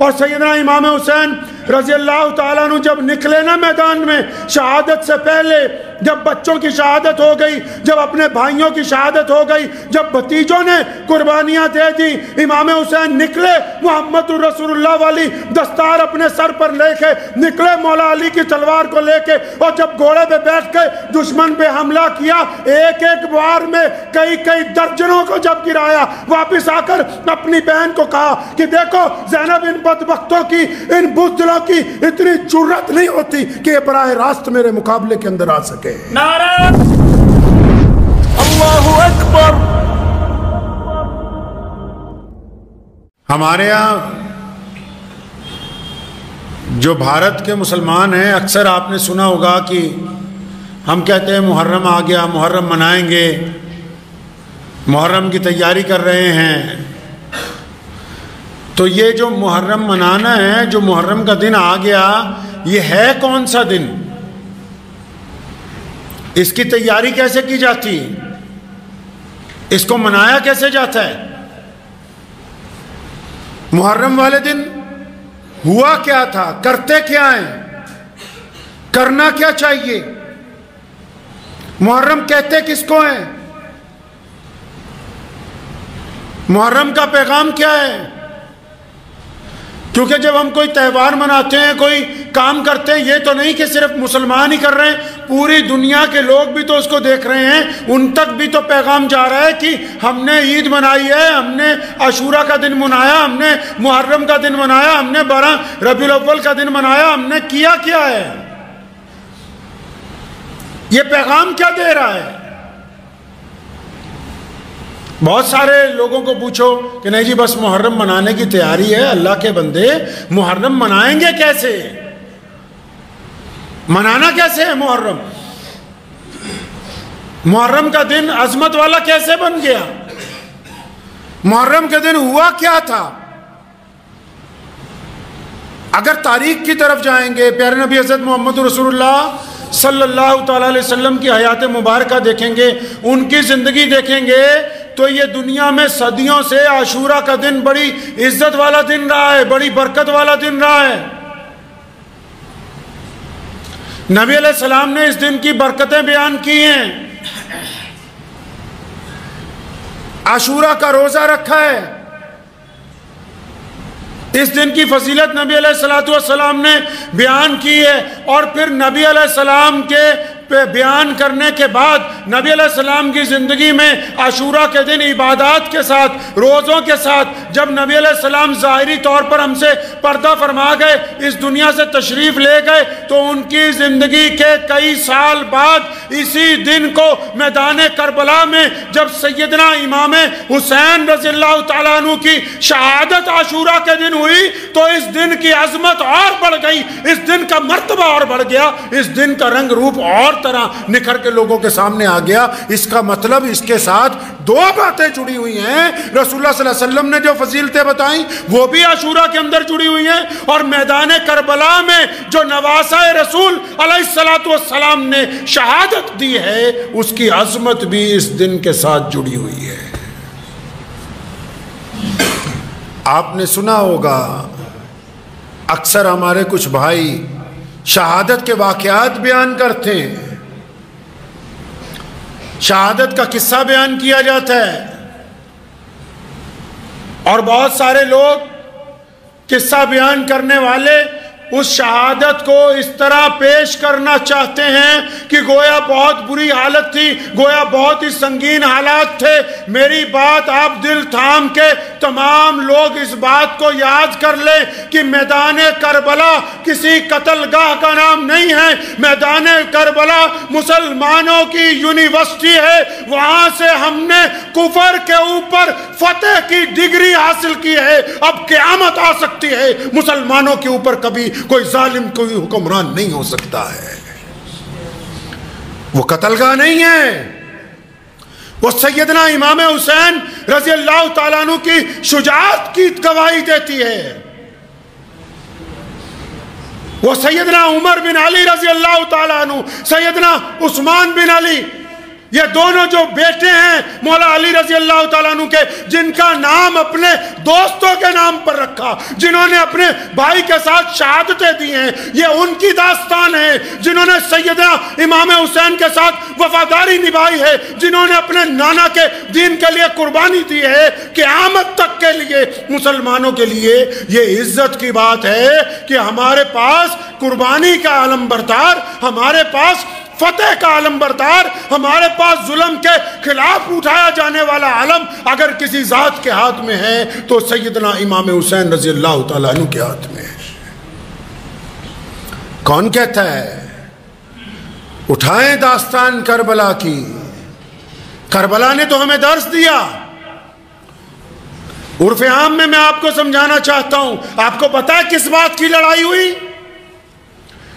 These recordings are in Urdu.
اور سیدنا امام حسین رضی اللہ تعالیٰ عنہ جب نکلے نا میدان میں شہادت سے پہلے، جب بچوں کی شہادت ہو گئی، جب اپنے بھائیوں کی شہادت ہو گئی، جب بھتیجوں نے قربانیاں دے دی، امام حسین نکلے محمد الرسول اللہ والی دستار اپنے سر پر لے کے نکلے، مولا علی کی تلوار کو لے کے، اور جب گھوڑے پہ بیٹھ کے دشمن پہ حملہ کیا، ایک ایک بار میں کئی درجنوں کو جب گرایا، واپس آ کر اپنی بہن کو کہا کہ دیکھو زینب ان بدبختوں کی، ان بزدلوں کی اتنی جرأت نہیں ہوتی کہ یہ براہ راست میرے مقابلے کے اندر آ سکے۔ نعرہ اللہ اکبر۔ ہمارے ہاں جو بھارت کے مسلمان ہیں، اکثر آپ نے سنا ہوگا کہ ہم کہتے ہیں محرم آ گیا، محرم منائیں گے، محرم کی تیاری کر رہے ہیں۔ تو یہ جو محرم منانا ہے، جو محرم کا دن آ گیا، یہ ہے کون سا دن؟ اس کی تیاری کیسے کی جاتی؟ اس کو منایا کیسے جاتا ہے؟ محرم والے دن ہوا کیا تھا؟ کرتے کیا ہیں؟ کرنا کیا چاہیے؟ محرم کہتے کس کو ہیں؟ محرم کا پیغام کیا ہے؟ کیونکہ جب ہم کوئی تہوار مناتے ہیں، کوئی کام کرتے ہیں، یہ تو نہیں کہ صرف مسلمان ہی کر رہے ہیں، پوری دنیا کے لوگ بھی تو اس کو دیکھ رہے ہیں، ان تک بھی تو پیغام جا رہا ہے کہ ہم نے عید منائی ہے، ہم نے عاشورہ کا دن منایا، ہم نے محرم کا دن منایا، ہم نے 12 ربیع الاول کا دن منایا، ہم نے کیا ہے؟ یہ پیغام کیا دے رہا ہے؟ بہت سارے لوگوں کو پوچھو کہ نہیں جی بس محرم منانے کی تیاری ہے۔ اللہ کے بندے، محرم منائیں گے کیسے؟ منانا کیسے ہے محرم؟ محرم کا دن عظمت والا کیسے بن گیا؟ محرم کے دن ہوا کیا تھا؟ اگر تاریخ کی طرف جائیں گے، پیارے نبی حضرت محمد رسول اللہ صلی اللہ تعالی علیہ وسلم کی حیات مبارکہ دیکھیں گے، ان کی زندگی دیکھیں گے، تو یہ دنیا میں صدیوں سے عاشورہ کا دن بڑی عزت والا دن رہا ہے، بڑی برکت والا دن رہا ہے۔ نبی علیہ السلام نے اس دن کی برکتیں بیان کی ہیں، عاشورہ کا روزہ رکھا ہے، اس دن کی فضیلت نبی علیہ السلام نے بیان کی ہے، اور پھر نبی علیہ السلام کے بیان کرنے کے بعد نبی علیہ السلام کی زندگی میں عاشورہ کے دن عبادات کے ساتھ، روزوں کے ساتھ، جب نبی علیہ السلام ظاہری طور پر ہم سے پردہ فرما گئے، اس دنیا سے تشریف لے گئے، تو ان کی زندگی کے کئی سال بعد اسی دن کو میدان کربلا میں جب سیدنا امام حسین رضی اللہ تعالیٰ عنہ کی شہادت عاشورہ کے دن ہوئی، تو اس دن کی عظمت اور بڑھ گئی، اس دن کا مرتبہ اور بڑھ گیا، اس دن کا رنگ روپ اور طرح نکھر کے لوگوں کے سامنے آ گیا۔ اس کا مطلب اس کے ساتھ دو باتیں جڑی ہوئی ہیں، رسول اللہ صلی اللہ علیہ وسلم نے جو فضیلتیں بتائیں وہ بھی عاشورہ کے اندر جڑی ہوئی ہیں، اور میدان کربلا میں جو نواسہ رسول علیہ السلام نے شہادت دی ہے، اس کی عظمت بھی اس دن کے ساتھ جڑی ہوئی ہے۔ آپ نے سنا ہوگا اکثر ہمارے کچھ بھائی شہادت کے واقعات بیان کرتے ہیں، شہادت کا قصہ بیان کیا جاتا ہے، اور بہت سارے لوگ قصہ بیان کرنے والے اس شہادت کو اس طرح پیش کرنا چاہتے ہیں کہ گویا بہت بری حالت تھی، گویا بہت ہی سنگین حالات تھے۔ میری بات آپ دل تھام کے تمام لوگ اس بات کو یاد کر لیں کہ میدان کربلا کسی قتل گاہ کا نام نہیں ہے، میدان کربلا مسلمانوں کی یونیورسٹی ہے، وہاں سے ہم نے کفر کے اوپر فتح کی ڈگری حاصل کی ہے۔ اب قیامت آ سکتی ہے، مسلمانوں کے اوپر کبھی کوئی ظالم کوئی حکمران نہیں ہو سکتا ہے۔ وہ قتل گاہ نہیں ہے، وہ سیدنا امام حسین رضی اللہ تعالیٰ عنہ کی شجاعت کی گواہی دیتی ہے، وہ سیدنا عمر بن علی رضی اللہ تعالیٰ عنہ، سیدنا عثمان بن علی، یہ دونوں جو بیٹے ہیں مولا علی رضی اللہ تعالیٰ عنہ کے، جن کا نام اپنے دوستوں کے نام پر رکھا، جنہوں نے اپنے بھائی کے ساتھ شہادتیں دی ہیں، یہ ان کی داستان ہے، جنہوں نے سیدنا امام حسین کے ساتھ وفاداری نبھائی ہے، جنہوں نے اپنے نانا کے دین کے لیے قربانی دی ہے، قیامت تک کے لیے مسلمانوں کے لیے یہ عزت کی بات ہے کہ ہمارے پاس قربانی کا علم بردار، ہمارے پاس فتح کا علم بردار، ہمارے پاس ظلم کے خلاف اٹھایا جانے والا علم اگر کسی ذات کے ہاتھ میں ہے تو سیدنا امام حسین رضی اللہ تعالیٰ عنہ کے ہاتھ میں ہے۔ کون کہتا ہے اٹھائیں داستان کربلا کی؟ کربلا نے تو ہمیں درس دیا۔ عرف عام میں آپ کو سمجھانا چاہتا ہوں، آپ کو پتا ہے کس بات کی لڑائی ہوئی؟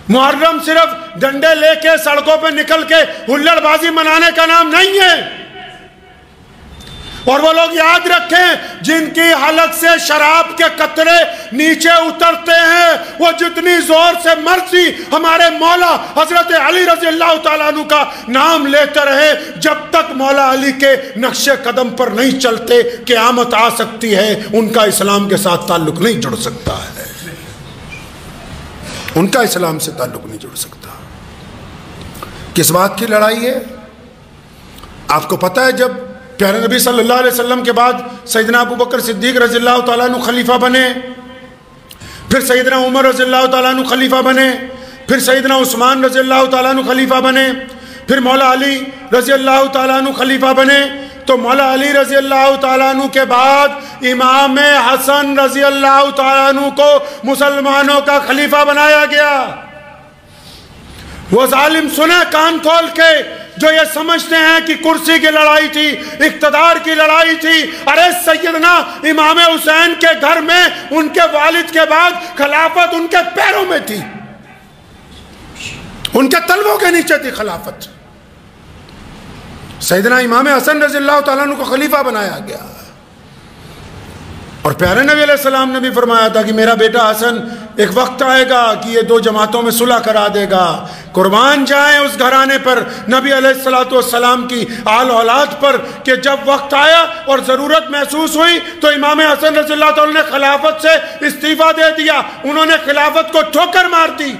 محرم صرف ڈنڈے لے کے سڑکوں پہ نکل کے ہلڑ بازی منانے کا نام نہیں ہے۔ اور وہ لوگ یاد رکھیں جن کی حلق سے شراب کے قطرے نیچے اترتے ہیں، وہ جتنی زور سے مرضی ہمارے مولا حضرت علی رضی اللہ تعالیٰ عنہ کا نام لیتے رہے، جب تک مولا علی کے نقش قدم پر نہیں چلتے قیامت آ سکتی ہے، ان کا اسلام کے ساتھ تعلق نہیں جڑ سکتا ہے، ان کا اسلام سے تعلق نہیں جڑ سکتا۔ کس بات کی لڑائی ہے؟ آپ کو پتہ ہے جب پیارے نبی صلی اللہ علیہ وسلم کے بعد سیدنا ابو بکر صدیق رضی اللہ تعالیٰ عنہ خلیفہ بنے، پھر سیدنا عمر رضی اللہ تعالیٰ عنہ خلیفہ بنے، پھر سیدنا عثمان رضی اللہ تعالیٰ عنہ خلیفہ بنے، پھر مولا علی رضی اللہ تعالیٰ عنہ خلیفہ بنے، تو مولا علی رضی اللہ تعالیٰ عنہ کے بعد امام حسن رضی اللہ تعالیٰ عنہ کو مسلمانوں کا خلیفہ بنایا گیا۔ وہ ظالم سنے کان کھول کے جو یہ سمجھتے ہیں کہ کرسی کی لڑائی تھی، اقتدار کی لڑائی تھی، ارے سیدنا امام حسین کے گھر میں ان کے والد کے بعد خلافت ان کے پیروں میں تھی، ان کے تلووں کے نیچے تھی خلافت۔ سیدنا امام حسن رضی اللہ تعالیٰ عنہ کو خلیفہ بنایا گیا، اور پیارے نبی علیہ السلام نے بھی فرمایا تھا کہ میرا بیٹا حسن ایک وقت آئے گا کہ یہ دو جماعتوں میں صلح کرا دے گا۔ قربان جائیں اس گھرانے پر، نبی علیہ السلام کی آل اولاد پر، کہ جب وقت آیا اور ضرورت محسوس ہوئی تو امام حسن رضی اللہ تعالیٰ نے خلافت سے استعفیٰ دے دیا، انہوں نے خلافت کو ٹھوکر مار دی۔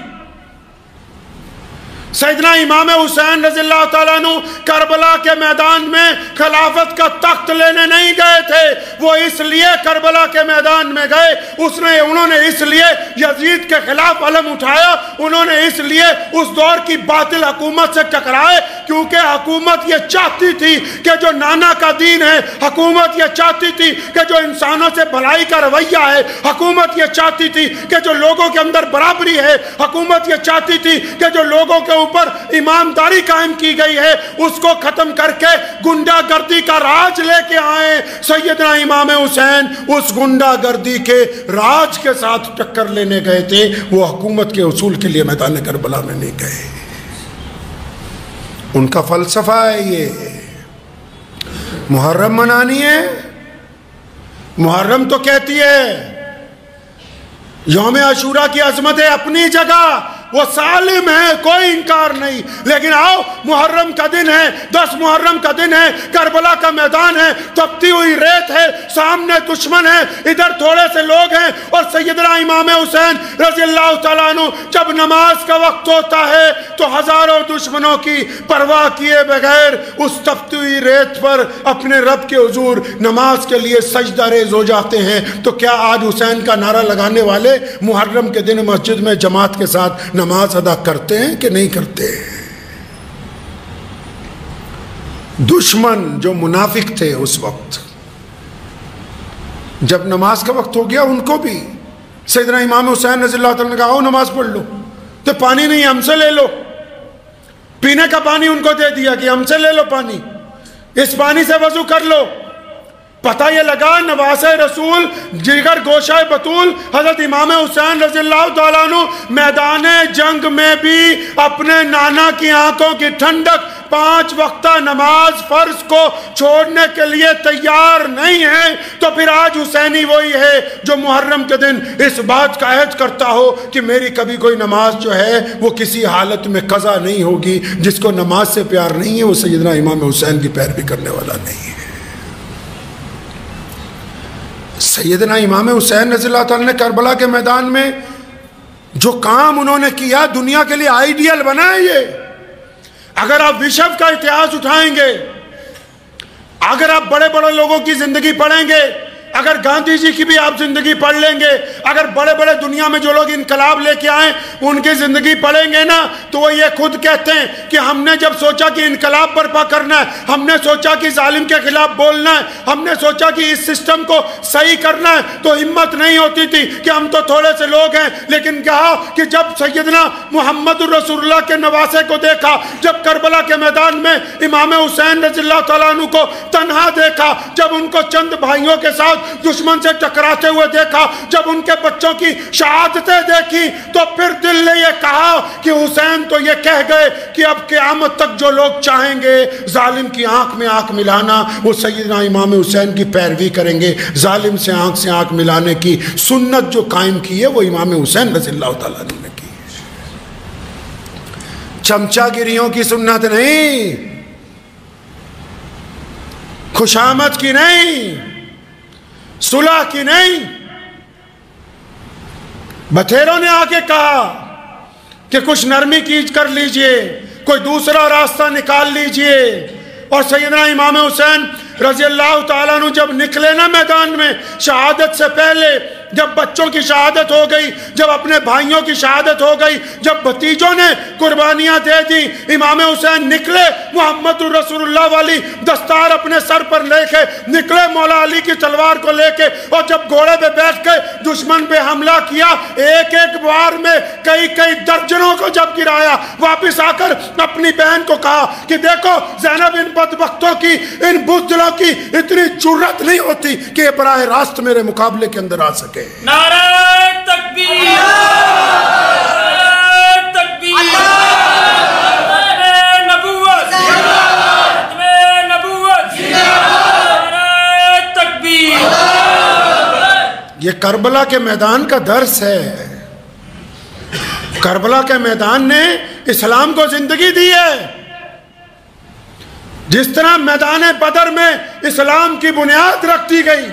سیدنا امام حسین رضی اللہ تعالیٰ عنہ کربلا کے میدان میں خلافت کا تخت لینے نہیں گئے تھے، وہ اس لیے کربلا کے میدان میں گئے، انہوں نے اس لیے یزید کے خلاف علم اٹھایا، انہوں نے اس لیے اس دور کی باطل حکومت سے ٹکرائے، کیونکہ حکومت یہ چاہتی تھی کہ جو نانا کا دین ہے، حکومت یہ چاہتی تھی کہ جو انسانوں سے بھلائی کا رویہ ہے، حکومت یہ چاہتی تھی کہ جو لوگوں کے اندر برابری ہے، حکومت یہ چاہتی تھی کہ جو لوگوں کے اوپر ایمانداری قائم کی گئی ہے اس کو ختم کر کے گنڈا گردی کا راج لے کے آئے۔ سیدنا امام حسین اس گنڈا گردی کے راج کے ساتھ ٹکر لینے گئے تھے، وہ حکومت کے اصول کے لیے میدان کربلا میں نہیں گئے۔ ان کا فلسفہ ہے یہ محرم منانی ہے۔ محرم تو کہتی ہے یوم عاشورہ کی عظمت ہے اپنی جگہ، وہ سالم ہے، کوئی انکار نہیں، لیکن آؤ محرم کا دن ہے، 10 محرم کا دن ہے، کربلا کا میدان ہے، تپتی ہوئی ریت ہے، سامنے دشمن ہے، ادھر تھوڑے سے لوگ ہیں، اور سیدنا امام حسین رضی اللہ تعالیٰ عنہ جب نماز کا وقت ہوتا ہے تو ہزاروں دشمنوں کی پرواہ کیے بغیر اس تپتی ہوئی ریت پر اپنے رب کے حضور نماز کے لیے سجدہ ریز ہو جاتے ہیں۔ تو کیا آج حسین کا نعرہ لگانے والے محرم کے دن مسجد میں جماعت کے ساتھ نماز ادا کرتے ہیں کہ نہیں کرتے؟ دشمن جو منافق تھے اس وقت، جب نماز کا وقت ہو گیا ان کو بھی سیدنا امام حسین رضی اللہ تعالیٰ نے کہا آؤ نماز پڑھ لو، تو پانی نہیں ہم سے لے لو، پینے کا پانی ان کو دے دیا کہ ہم سے لے لو پانی، اس پانی سے وضو کر لو۔ پتہ یہ لگا نواسہ رسول جگر گوشہ بطول حضرت امام حسین رضی اللہ تعالیٰ عنہ میدان جنگ میں بھی اپنے نانا کی آنکھوں کی ٹھنڈک 5 وقتہ نماز فرض کو چھوڑنے کے لیے تیار نہیں ہے تو پھر آج حسینی وہی ہے جو محرم کے دن اس بات کا عہد کرتا ہو کہ میری کبھی کوئی نماز جو ہے وہ کسی حالت میں قضا نہیں ہوگی۔ جس کو نماز سے پیار نہیں ہے وہ سیدنا امام حسین کی پیروی کرنے والا نہیں ہے۔ سیدنا امام حسین رضی اللہ تعالیٰ نے کربلا کے میدان میں جو کام انہوں نے کیا دنیا کے لیے آئیڈیل بنا ہے۔ یہ اگر آپ وشو کا اتہاس اٹھائیں گے، اگر آپ بڑے بڑے لوگوں کی زندگی پڑھیں گے، اگر گاندھی جی کی بھی آپ زندگی پڑھ لیں گے، اگر بڑے بڑے دنیا میں جو لوگ انقلاب لے کے آئیں ان کی زندگی پڑھیں گے نا تو وہ یہ خود کہتے ہیں کہ ہم نے جب سوچا کہ انقلاب برپا کرنا ہے، ہم نے سوچا کہ ظالم کے خلاف بولنا ہے، ہم نے سوچا کہ اس سسٹم کو صحیح کرنا ہے تو ہمت نہیں ہوتی تھی کہ ہم تو تھوڑے سے لوگ ہیں، لیکن کہا کہ جب سیدنا محمد رسول اللہ کے نواسے کو دیکھا، جب کربلا کے میدان میں امام حسین رضی اللہ تعالیٰ عنہ کو تنہا دیکھا، جب ان کو چند بھائیوں کے ساتھ دشمن سے ٹکراتے ہوئے دیکھا، جب ان کے بچوں کی شہادتیں دیکھی تو پھر دل نے یہ کہا کہ حسین تو یہ کہہ گئے کہ اب قیامت تک جو لوگ چاہیں گے ظالم کی آنکھ میں آنکھ ملانا وہ سیدنا امام حسین کی پیروی کریں گے۔ ظالم سے آنکھ ملانے کی سنت جو قائم کی ہے وہ امام حسین رضی اللہ تعالیٰ نے کی۔ چمچا گیریوں کی سنت نہیں، خوشامد کی نہیں، صلح کی نہیں۔ بتھیروں نے آ کے کہا کہ کچھ نرمی کیج کر لیجئے، کوئی دوسرا راستہ نکال لیجئے، اور سیدنا امام حسین رضی اللہ تعالیٰ عنہ جب نکلے نا میدان میں شہادت سے پہلے، جب بچوں کی شہادت ہو گئی، جب اپنے بھائیوں کی شہادت ہو گئی، جب بھتیجوں نے قربانیاں دے دی، امام حسین نکلے محمد رسول اللہ والی دستار اپنے سر پر لے کے نکلے، مولا علی کی تلوار کو لے کے، اور جب گھوڑے پہ بیٹھ کے دشمن پہ حملہ کیا، ایک ایک بار میں کئی درجنوں کو جب گرایا، واپس آ کر اپنی بہن کو کہا کہ دیکھو زینب ان بدبختوں کی، ان بزدلوں کی اتنی جرت نہیں ہوتی کہ یہ براہ راست میرے مقابلے کے اندر آ سکے۔ نعرہ تکبیر، نعرہ تکبیر، نعرہ نبوت، ختم نبوت، نعرہ تکبیر۔ یہ کربلا کے میدان کا درس ہے۔ کربلا کے میدان نے اسلام کو زندگی دی ہے۔ جس طرح میدان بدر میں اسلام کی بنیاد رکھ دی گئی،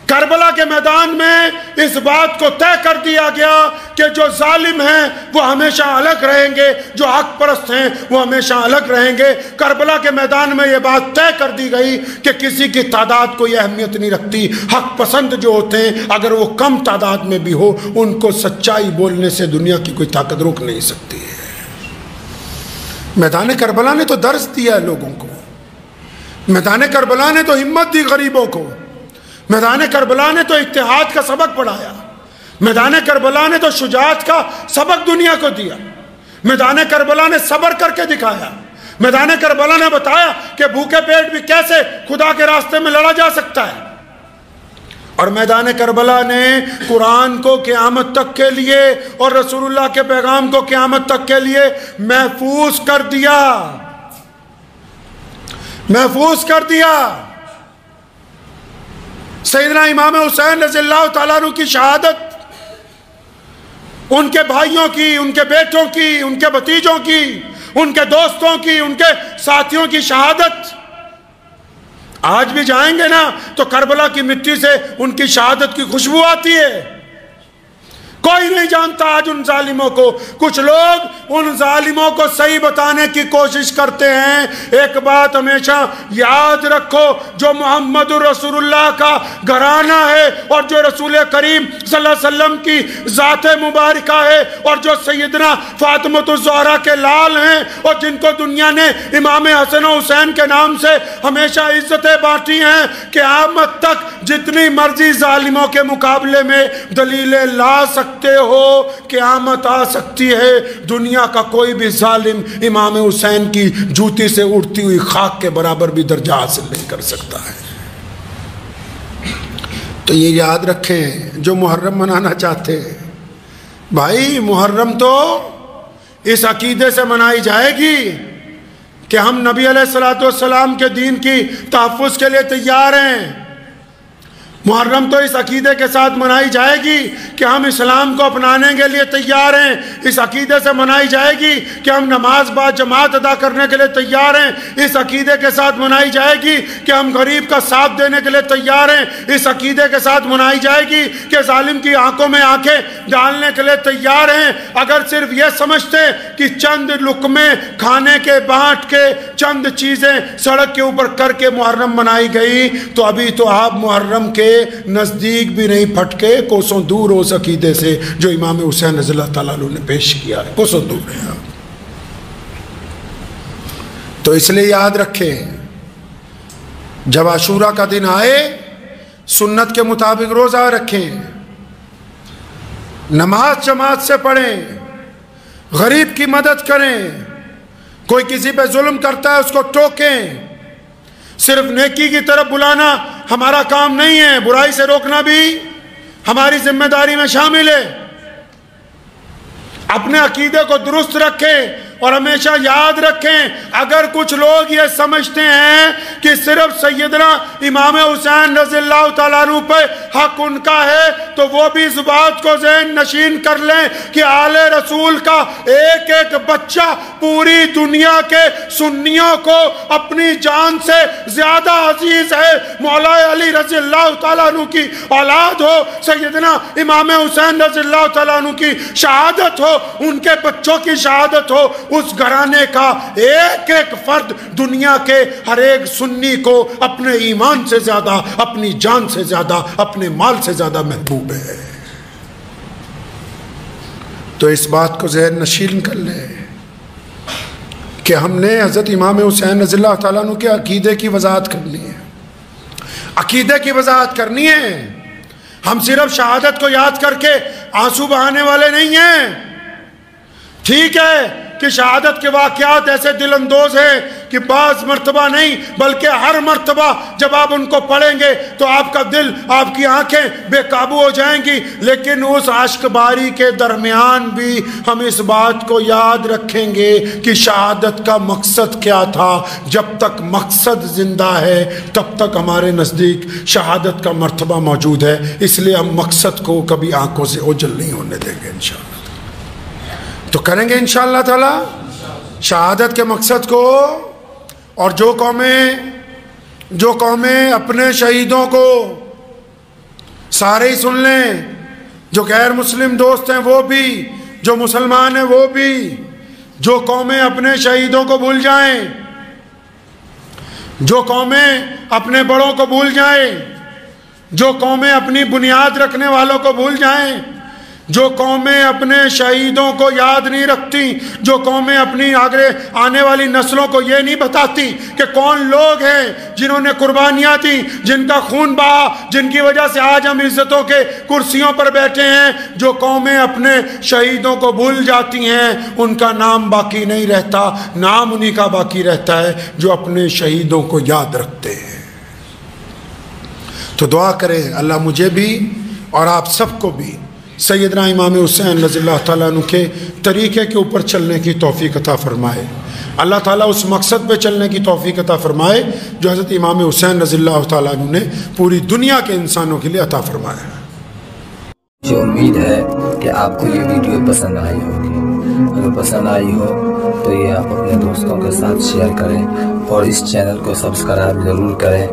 کربلا کے میدان میں اس بات کو طے کر دیا گیا کہ جو ظالم ہیں وہ ہمیشہ الگ رہیں گے، جو حق پرست ہیں وہ ہمیشہ الگ رہیں گے۔ کربلا کے میدان میں یہ بات طے کر دی گئی کہ کسی کی تعداد کوئی اہمیت نہیں رکھتی، حق پسند جو ہوتے ہیں اگر وہ کم تعداد میں بھی ہو ان کو سچائی بولنے سے دنیا کی کوئی طاقت روک نہیں سکتی ہے۔ میدان کربلا نے تو درس دیا لوگوں کو، میدان کربلا نے تو ہمت دی غریبوں کو، میدان کربلا نے تو اتحاد کا سبق پڑھایا، میدان کربلا نے تو شجاعت کا سبق دنیا کو دیا، میدان کربلا نے صبر کر کے دکھایا، میدان کربلا نے بتایا کہ بھوکے پیٹ بھی کیسے خدا کے راستے میں لڑا جا سکتا ہے، اور میدان کربلا نے قرآن کو قیامت تک کے لیے اور رسول اللہ کے پیغام کو قیامت تک کے لیے محفوظ کر دیا، محفوظ کر دیا۔ سیدنا امام حسین رضی اللہ تعالیٰ عنہ کی شہادت، ان کے بھائیوں کی، ان کے بیٹوں کی، ان کے بھتیجوں کی، ان کے دوستوں کی، ان کے ساتھیوں کی شہادت، آج بھی جائیں گے نا تو کربلا کی مٹی سے ان کی شہادت کی خوشبو آتی ہے۔ کوئی نہیں جانتا آج ان ظالموں کو، کچھ لوگ ان ظالموں کو صحیح بتانے کی کوشش کرتے ہیں۔ ایک بات ہمیشہ یاد رکھو، جو محمد رسول اللہ کا گھرانہ ہے اور جو رسول کریم صلی اللہ علیہ وسلم کی ذات مبارکہ ہے اور جو سیدنا فاطمۃ الزہرا کے لال ہیں اور جن کو دنیا نے امام حسن و حسین کے نام سے ہمیشہ عزتیں بانٹی ہیں، قیامت تک جتنی مرضی ظالموں کے مقابلے میں دلیلیں لا سکتے ہو، قیامت آ سکتی ہے، دنیا کا کوئی بھی ظالم امام حسین کی جوتی سے اڑتی ہوئی خاک کے برابر بھی درجہ حاصل نہیں کر سکتا ہے۔ تو یہ یاد رکھیں جو محرم منانا چاہتے ہیں، بھائی محرم تو اس عقیدے سے منائی جائے گی کہ ہم نبی علیہ السلام کے دین کی تحفظ کے لیے تیار ہیں۔ محرم تو اس عقیدے کے ساتھ منائی جائے گی کہ ہم اسلام کو اپنانے کے لیے تیار ہیں، اس عقیدے سے منائی جائے گی کہ ہم نماز با جماعت ادا کرنے کے لیے تیار ہیں، اس عقیدے کے ساتھ منائی جائے گی کہ ہم غریب کا ساتھ دینے کے لیے تیار ہیں، اس عقیدے کے ساتھ منائی جائے گی کہ ظالم کی آنکھوں میں آنکھیں ڈالنے کے لیے تیار ہیں۔ اگر صرف یہ سمجھتے کہ چند لقمے کھانے کے بانٹ کے چند چیزیں سڑک کے اوپر کر کے محرم منائی گئی تو ابھی تو آپ محرم کے نزدیک بھی نہیں پھٹکے، کوسوں دور ہو اس عقیدے سے جو امام حسین رضی اللہ تعالیٰ عنہ نے پیش کیا ہے، کوسوں دور ہیں آپ۔ تو اس لیے یاد رکھیں، جب عاشورہ کا دن آئے سنت کے مطابق روزہ رکھیں، نماز جماعت سے پڑھیں، غریب کی مدد کریں، کوئی کسی پہ ظلم کرتا ہے اس کو ٹوکیں۔ صرف نیکی کی طرف بلانا ہمارا کام نہیں ہے، برائی سے روکنا بھی ہماری ذمہ داری میں شامل ہے۔ اپنے عقیدے کو درست رکھیں اور ہمیشہ یاد رکھیں، اگر کچھ لوگ یہ سمجھتے ہیں کہ صرف سیدنا امام حسین رضی اللہ تعالیٰ عنہ پہ حق ان کا ہے تو وہ بھی اس بات کو ذہن نشین کر لیں کہ آل رسول کا ایک ایک بچہ پوری دنیا کے سنیوں کو اپنی جان سے زیادہ عزیز ہے۔ مولا علی رضی اللہ تعالیٰ عنہ کی اولاد ہو، سیدنا امام حسین رضی اللہ تعالیٰ عنہ کی شہادت ہو، ان کے بچوں کی شہادت ہو، اس گھرانے کا ایک ایک فرد دنیا کے ہر ایک سنی کو اپنے ایمان سے زیادہ، اپنی جان سے زیادہ، اپنے مال سے زیادہ محبوب ہے۔ تو اس بات کو ذہن نشین کر لیں کہ ہم نے حضرت امام حسین رضی اللہ تعالیٰ عنہ کے عقیدے کی وضاحت کرنی ہے، عقیدے کی وضاحت کرنی ہے۔ ہم صرف شہادت کو یاد کر کے آنسو بہانے والے نہیں ہیں۔ ٹھیک ہے کہ شہادت کے واقعات ایسے دل اندوز ہیں کہ بعض مرتبہ نہیں بلکہ ہر مرتبہ جب آپ ان کو پڑھیں گے تو آپ کا دل، آپ کی آنکھیں بے قابو ہو جائیں گی، لیکن اس عشق باری کے درمیان بھی ہم اس بات کو یاد رکھیں گے کہ شہادت کا مقصد کیا تھا۔ جب تک مقصد زندہ ہے تب تک ہمارے نزدیک شہادت کا مرتبہ موجود ہے، اس لیے ہم مقصد کو کبھی آنکھوں سے اوجھل نہیں ہونے دیں گے انشاءاللہ۔ تو کریں گے انشاءاللہ تعالی شہادت کے مقصد کو۔ اور جو قومیں اپنے شہیدوں کو، سارے ہی سن لیں، جو غیر مسلم دوست ہیں وہ بھی، جو مسلمان ہیں وہ بھی، جو قومیں اپنے شہیدوں کو بھول جائیں، جو قومیں اپنے بڑوں کو بھول جائیں، جو قومیں اپنی بنیاد رکھنے والوں کو بھول جائیں، جو قومیں اپنے شہیدوں کو یاد نہیں رکھتی، جو قومیں اپنی آگے آنے والی نسلوں کو یہ نہیں بتاتی کہ کون لوگ ہیں جنہوں نے قربانیاں دی، جن کا خون بہا، جن کی وجہ سے آج ہم عزتوں کے کرسیوں پر بیٹھے ہیں، جو قومیں اپنے شہیدوں کو بھول جاتی ہیں ان کا نام باقی نہیں رہتا، نام انہی کا باقی رہتا ہے جو اپنے شہیدوں کو یاد رکھتے ہیں۔ تو دعا کریں اللہ مجھے بھی اور آپ سب کو بھی سیدنا امام حسین رضی اللہ تعالیٰ عنہ کے طریقے کے اوپر چلنے کی توفیق عطا فرمائے۔ اللہ تعالیٰ اس مقصد پہ چلنے کی توفیق عطا فرمائے جو حضرت امام حسین رضی اللہ تعالیٰ عنہ نے پوری دنیا کے انسانوں کے لیے عطا فرمایا۔ مجھے امید ہے کہ آپ کو یہ ویڈیو پسند آئی ہوگی، اگر پسند آئی ہو تو یہ آپ اپنے دوستوں کے ساتھ شیئر کریں اور اس چینل کو سبسکرائب ضرور کریں۔